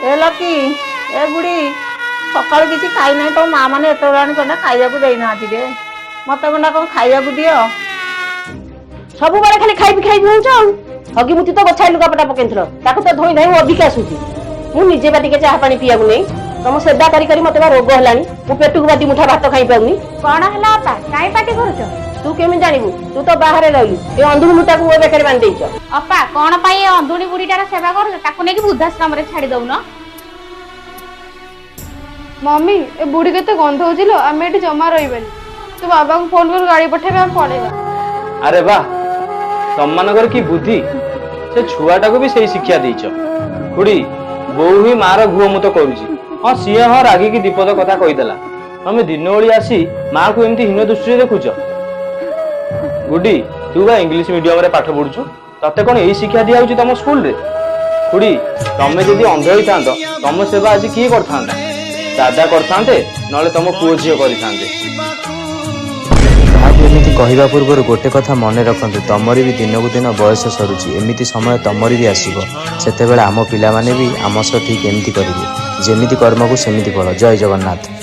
ए lucky ए बुढ़ी सकाल किसी खाई ना तो माँ मैंने एत कना खाइबा देना रे मत गंडा कौन खाइबा दियो सब बारे खाली खाइबी खाइबी होउछ हगी मुती तो गछाई लुगापटा पकेंथरो ताको तो धोई नहीं अधिक आसुची मु निजे बाटी के चाह पानी पियाबु नहीं तुम सेवा करी करी मते रोग हलानी मु पेटू बादी मुठा भात खाई पाउनी कौन है अपा कहीं पार्टी करुच तू केमी जानबू तू तो बाहर रहलु ए अंधुनी मुठा को बेकर बांध देइछ अपा कौन पाई अंधुनी बुढ़ीटार सेवा कर ताकू नेकी वृद्धाश्रम रे छाड़ी दउन मम्मी ए बुढ़ी केते गंध होजिलो आमे एठी जमा रहिबेनी तू बाबा को फोन कर गाड़ी पठेबे हम पळेबा अरे वाह तमनगर की बुद्धि से छुआटा को भी सही शिक्षा देइछ खुड़ी बोउ ही मार घुओ मुत करूची हां सिए हां रागी की दीपद कथा कहिदेला तमे दिन ओळी आसी मां को एमती हीन दृष्टि देखुछ गुडी तू बा इंग्लिश मीडियम रे पाठ पढुछु तते कोन एही शिक्षा दिया होची तम स्कूल रे खुड़ी तमे जदी अंध होई थांतो तम सेवा आज की करथांता दादा करथांते नले तम पुओ झियो करिथांते एमती कहवा पूर्व गोटे कथा मन रखु तमरी भी दिन को दिन बयस सरुची एमती समय तमरी भी आसो से आम पिला माने भी आम सह ठीक एमती करेंगे जमीती कर्म को सेमिति फल। जय जगन्नाथ।